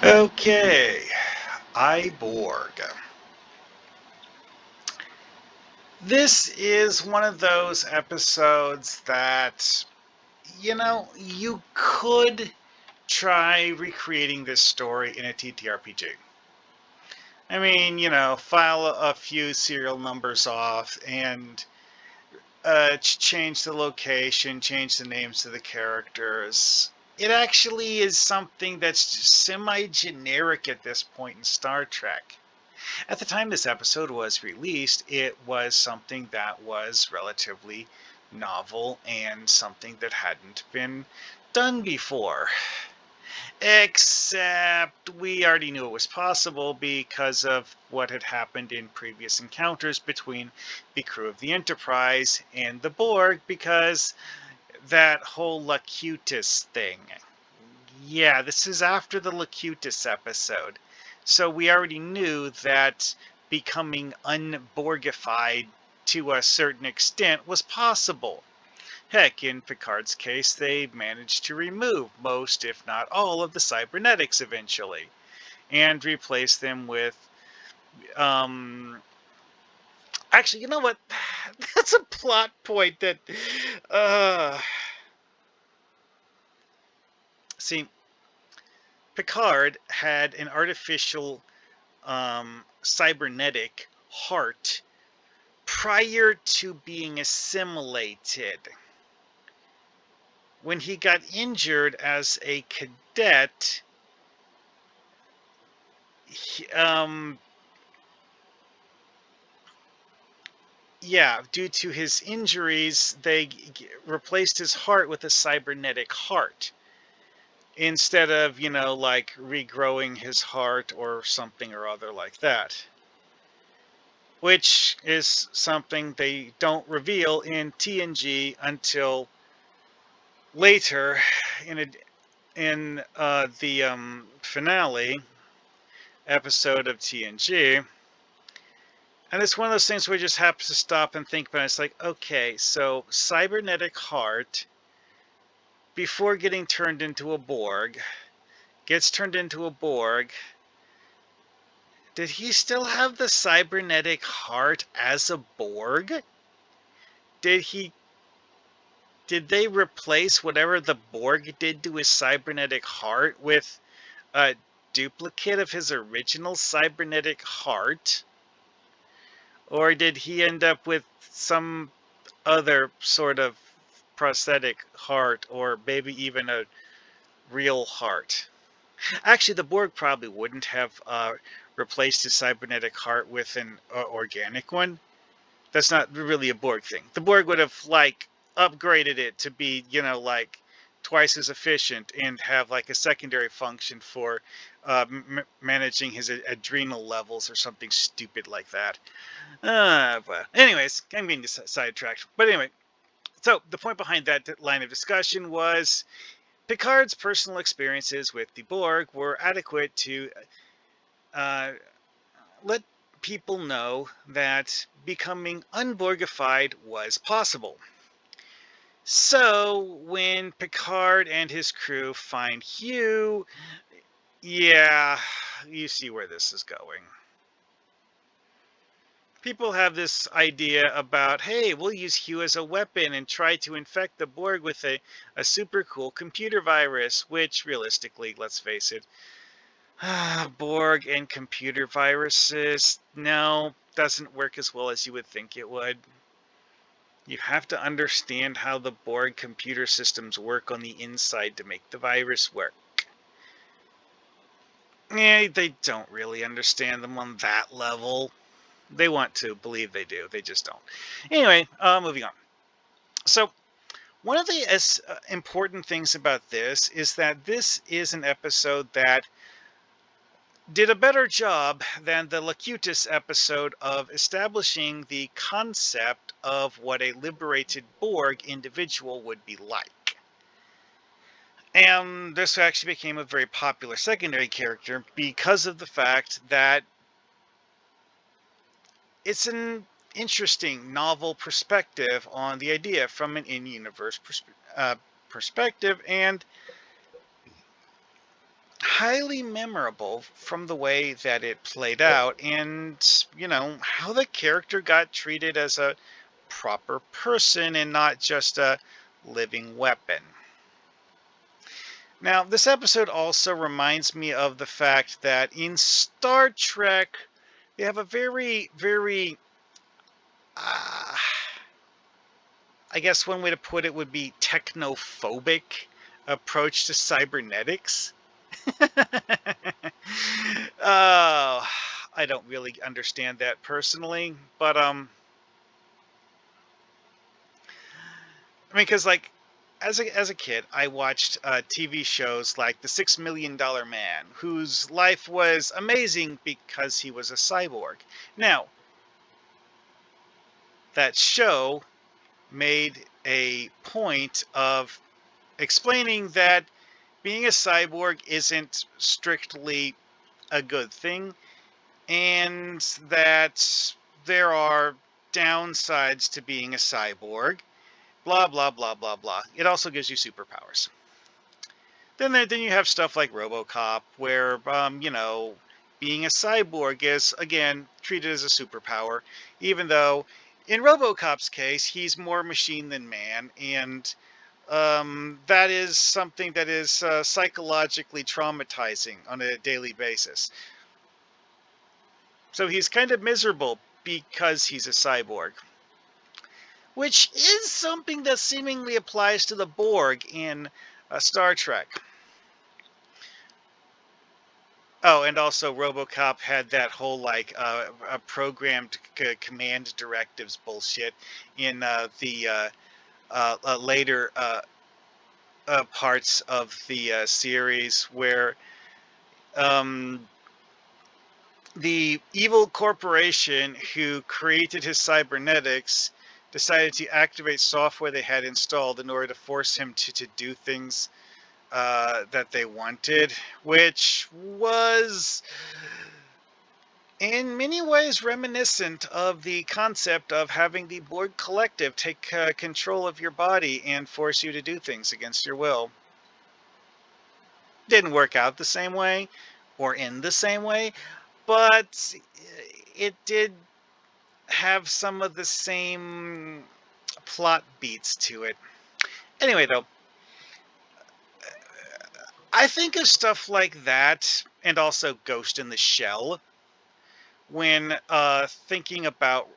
Okay, Borg. This is one of those episodes that, you could try recreating this story in a TTRPG. I mean, file a few serial numbers off and change the location, change the names of the characters. It actually is something that's semi-generic at this point in Star Trek. At the time this episode was released, it was something that was relatively novel and something that hadn't been done before. Except we already knew it was possible because of what had happened in previous encounters between the crew of the Enterprise and the Borg, because that whole Locutus thing. Yeah, this is after the Locutus episode. So we already knew that becoming unborgified to a certain extent was possible. Heck, in Picard's case, they managed to remove most, if not all, of the cybernetics eventually, and replace them with, um... Actually, you know what? That's a plot point that, uh... See, Picard had an artificial cybernetic heart prior to being assimilated. When he got injured as a cadet, due to his injuries, they replaced his heart with a cybernetic heart instead of, like regrowing his heart or something or other like that. Which is something they don't reveal in TNG until later in the finale episode of TNG. And it's one of those things where you just have to stop and think about it. It's like, okay, so cybernetic heart, before getting turned into a Borg, gets turned into a Borg. Did he still have the cybernetic heart as a Borg? Did they replace whatever the Borg did to his cybernetic heart with a duplicate of his original cybernetic heart? Or did he end up with some other sort of prosthetic heart, or maybe even a real heart? Actually, the Borg probably wouldn't have replaced his cybernetic heart with an organic one. That's not really a Borg thing. The Borg would have, like, upgraded it to be, like, twice as efficient and have, like, a secondary function for managing his adrenal levels or something stupid like that. But anyways, I'm getting sidetracked. But anyway, so the point behind that line of discussion was Picard's personal experiences with the Borg were adequate to let people know that becoming unborgified was possible. So when Picard and his crew find Hugh, yeah, you see where this is going. People have this idea about, hey, we'll use Hugh as a weapon and try to infect the Borg with a super cool computer virus, which realistically, let's face it, Borg and computer viruses, no, doesn't work as well as you would think it would. You have to understand how the Borg computer systems work on the inside to make the virus work. They don't really understand them on that level. They want to believe they do. They just don't. Anyway, moving on. So, one of the important things about this is that this is an episode that did a better job than the Locutus episode of establishing the concept of what a liberated Borg individual would be like. And this actually became a very popular secondary character because of the fact that it's an interesting, novel perspective on the idea from an in-universe perspective, and highly memorable from the way that it played out and, how the character got treated as a proper person and not just a living weapon. Now, this episode also reminds me of the fact that in Star Trek, they have a very, very, uh, I guess one way to put it would be technophobic approach to cybernetics. I don't really understand that personally, but I mean, because like as a kid, I watched TV shows like The $6 Million Man, whose life was amazing because he was a cyborg. Now, that show made a point of explaining that being a cyborg isn't strictly a good thing, and that there are downsides to being a cyborg. Blah blah blah blah blah. It also gives you superpowers. Then you have stuff like Robo-Cop, where being a cyborg is again treated as a superpower, even though in Robo-Cop's case he's more machine than man, and that is something that is psychologically traumatizing on a daily basis. So he's kind of miserable because he's a cyborg, which is something that seemingly applies to the Borg in Star Trek. Oh, and also RoboCop had that whole like programmed command directives bullshit in the later parts of the series where um, the evil corporation who created his cybernetics decided to activate software they had installed in order to force him to do things that they wanted, which was in many ways reminiscent of the concept of having the Borg Collective take control of your body and force you to do things against your will. Didn't work out the same way or in the same way, but it did have some of the same plot beats to it. Anyway, though, I think of stuff like that and also Ghost in the Shell when thinking about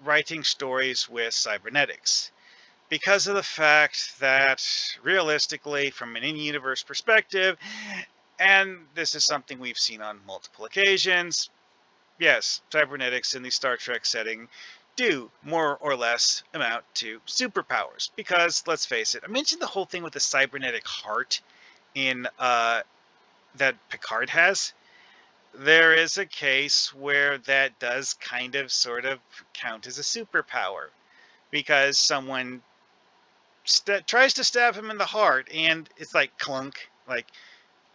writing stories with cybernetics. Because of the fact that, realistically, from an in universe perspective, and this is something we've seen on multiple occasions, yes, cybernetics in the Star Trek setting do more or less amount to superpowers. Because, let's face it, I mentioned the whole thing with the cybernetic heart in that Picard has. There is a case where that does kind of sort of count as a superpower because someone tries to stab him in the heart and it's like clunk, like,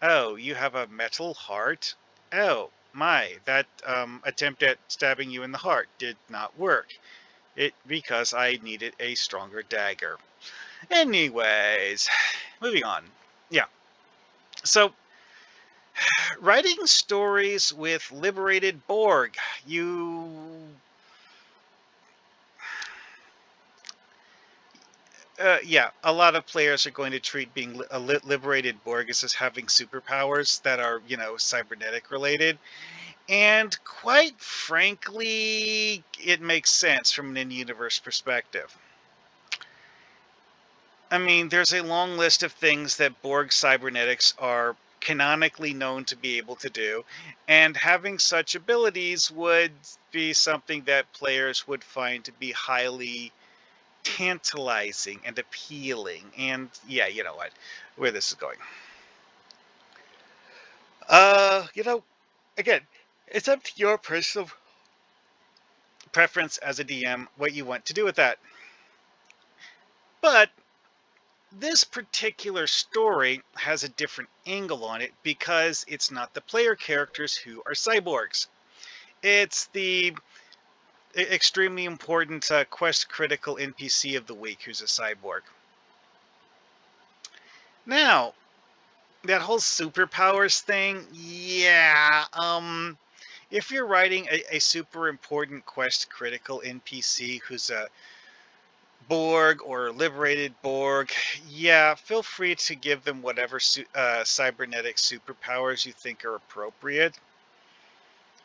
oh, you have a metal heart? Oh my, that attempt at stabbing you in the heart did not work. It because I needed a stronger dagger. Anyways, moving on. Yeah. So writing stories with liberated Borg, yeah, a lot of players are going to treat being a liberated Borg as having superpowers that are, cybernetic related. And quite frankly, it makes sense from an in-universe perspective. I mean, there's a long list of things that Borg cybernetics are canonically known to be able to do, and having such abilities would be something that players would find to be highly tantalizing and appealing. And yeah, you know what, where this is going. You know, again, it's up to your personal preference as a DM what you want to do with that. But this particular story has a different angle on it because it's not the player characters who are cyborgs. It's the extremely important quest critical NPC of the week who's a cyborg. Now, that whole superpowers thing, yeah. If you're writing a super important quest critical NPC who's a Borg or liberated Borg, yeah, feel free to give them whatever cybernetic superpowers you think are appropriate.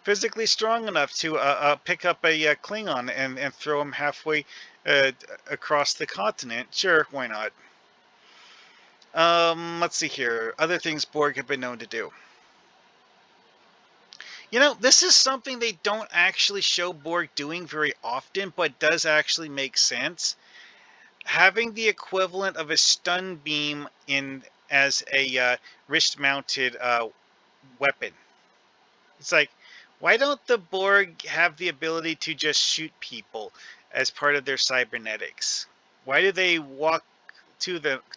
Physically strong enough to pick up a Klingon and throw him halfway uh, across the continent, sure, why not? Let's see here. Other things Borg have been known to do. You know, this is something they don't actually show Borg doing very often, but does actually make sense. Having the equivalent of a stun beam in as a wrist-mounted weapon. It's like, why don't the Borg have the ability to just shoot people as part of their cybernetics? Why do they walk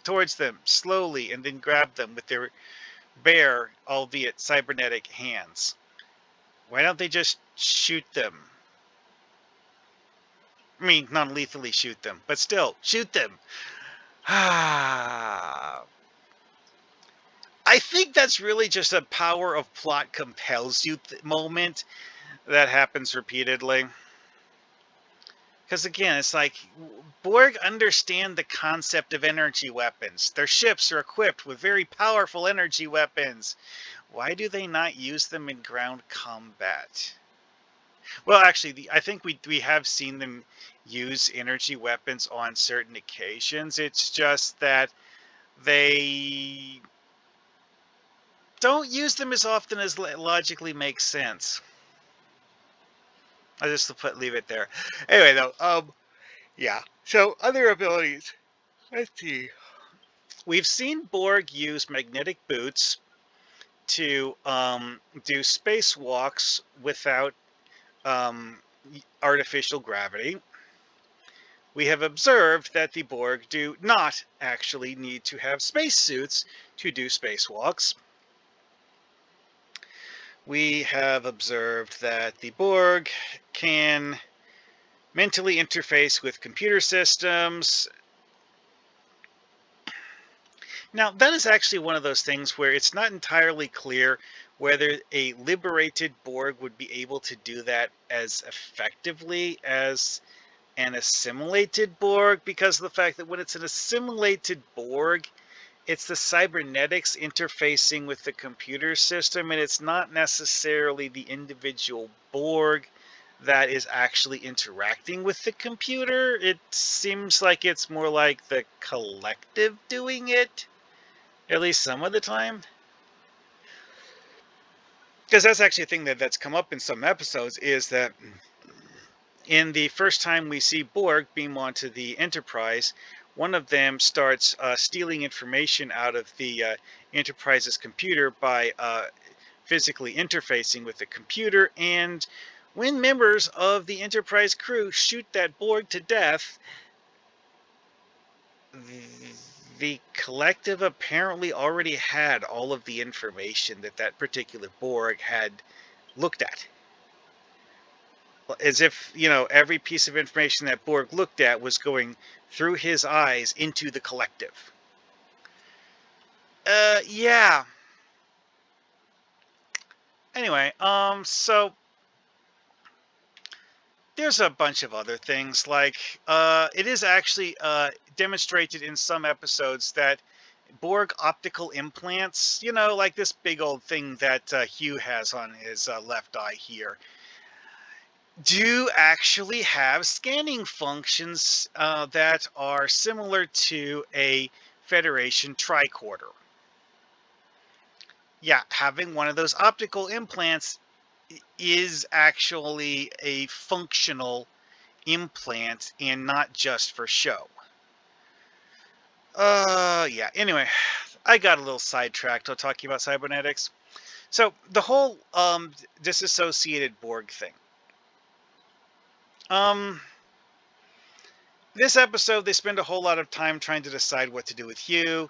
towards them slowly and then grab them with their bare, albeit cybernetic hands? Why don't they just shoot them? I mean, non-lethally shoot them, but still, shoot them. I think that's really just a power of plot compels you moment that happens repeatedly. Because again, it's like Borg understand the concept of energy weapons. Their ships are equipped with very powerful energy weapons. Why do they not use them in ground combat? Well, actually, I think we have seen them use energy weapons on certain occasions. It's just that they don't use them as often as logically makes sense. I'll just leave it there. Anyway, though, yeah. So other abilities. Let's see. We've seen Borg use magnetic boots to do spacewalks without um, artificial gravity. We have observed that the Borg do not actually need to have spacesuits to do spacewalks. We have observed that the Borg can mentally interface with computer systems. Now, that is actually one of those things where it's not entirely clear whether a liberated Borg would be able to do that as effectively as an assimilated Borg, because of the fact that when it's an assimilated Borg, it's the cybernetics interfacing with the computer system, and it's not necessarily the individual Borg that is actually interacting with the computer. It seems like it's more like the collective doing it, at least some of the time. Because that's actually a thing that's come up in some episodes, is that in the first time we see Borg beam onto the Enterprise, one of them starts stealing information out of the Enterprise's computer by physically interfacing with the computer. And when members of the Enterprise crew shoot that Borg to death, the collective apparently already had all of the information that that particular Borg had looked at. As if, you know, every piece of information that Borg looked at was going through his eyes into the collective. Yeah. Anyway, so there's a bunch of other things, like, it is actually, demonstrated in some episodes that Borg optical implants, you know, like this big old thing that Hugh has on his left eye here, do actually have scanning functions that are similar to a Federation tricorder. Yeah, having one of those optical implants is actually a functional implant and not just for show. Yeah, anyway, I got a little sidetracked while talking about cybernetics. So the whole disassociated Borg thing. Um, this episode, they spend a whole lot of time trying to decide what to do with Hugh,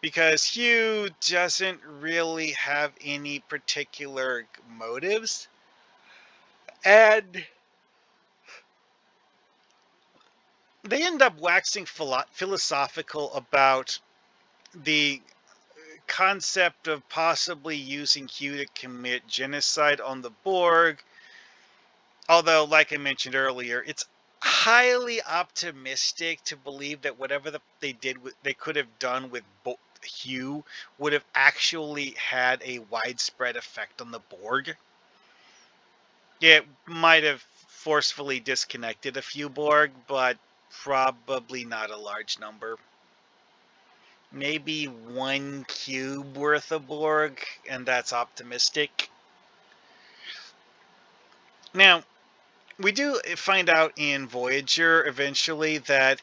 because Hugh doesn't really have any particular motives. And they end up waxing philosophical about the concept of possibly using Q to commit genocide on the Borg. Although, like I mentioned earlier, it's highly optimistic to believe that whatever they did, they could have done with Hugh would have actually had a widespread effect on the Borg. It might have forcefully disconnected a few Borg, but probably not a large number. Maybe 1 cube worth of Borg, and that's optimistic. Now, we do find out in Voyager eventually that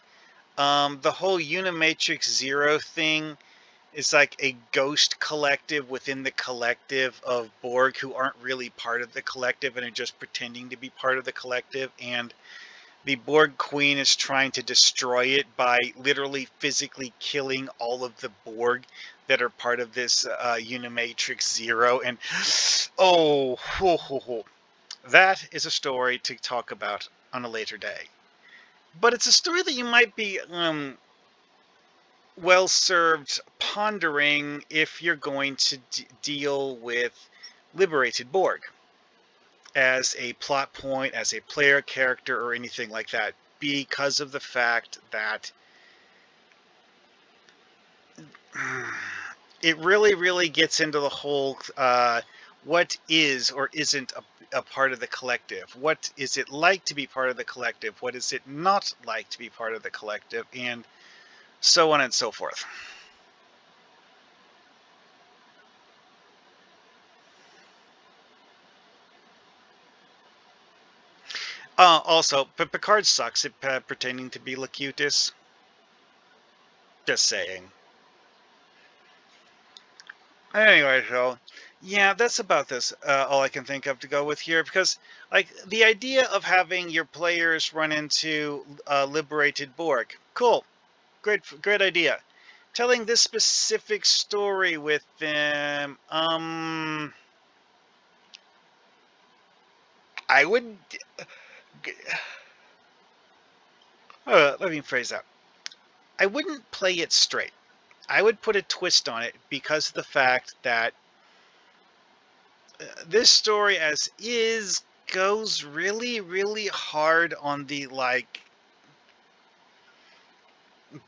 the whole Unimatrix Zero thing is like a ghost collective within the collective of Borg who aren't really part of the collective and are just pretending to be part of the collective, and the Borg Queen is trying to destroy it by literally physically killing all of the Borg that are part of this Unimatrix Zero. And oh, that is a story to talk about on a later day. But it's a story that you might be well served pondering if you're going to deal with Liberated Borg as a plot point, as a player character, or anything like that, because of the fact that it really gets into the whole what is or isn't a part of the collective. What is it like to be part of the collective? What is it not like to be part of the collective? And so on and so forth. Also, Picard sucks at pretending to be Locutus. Just saying. Anyway, so yeah, that's about this. All I can think of to go with here, because like the idea of having your players run into liberated Borg, cool, great idea. Telling this specific story with them, I would. Let me phrase that. I wouldn't play it straight. I would put a twist on it because of the fact that this story as is goes really hard on the like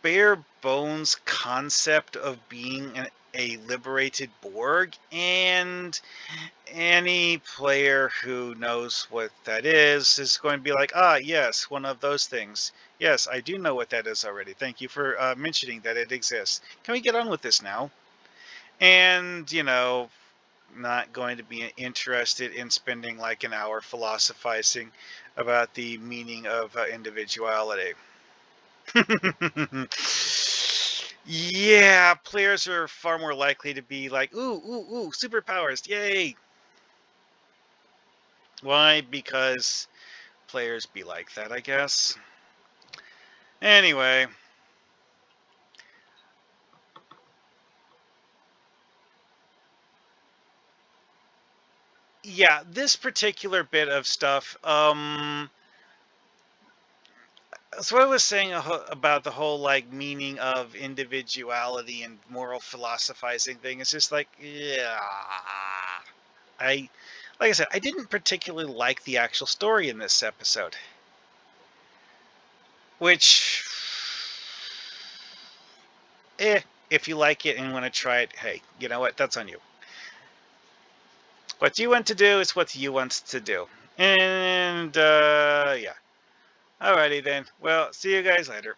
bare bones concept of being a liberated Borg, and any player who knows what that is going to be like, ah, yes, one of those things. Yes, I do know what that is already. Thank you for mentioning that it exists. Can we get on with this now? And, not going to be interested in spending like an hour philosophizing about the meaning of individuality. Yeah, players are far more likely to be like, ooh, superpowers, yay. Why? Because players be like that, I guess. Anyway. Yeah, this particular bit of stuff, so what I was saying about the whole like meaning of individuality and moral philosophizing thing is just like, yeah, I, like I said, I didn't particularly like the actual story in this episode, which, if you like it and want to try it, hey, you know what? That's on you. What you want to do is what you want to do, and yeah. Alrighty then. Well, see you guys later.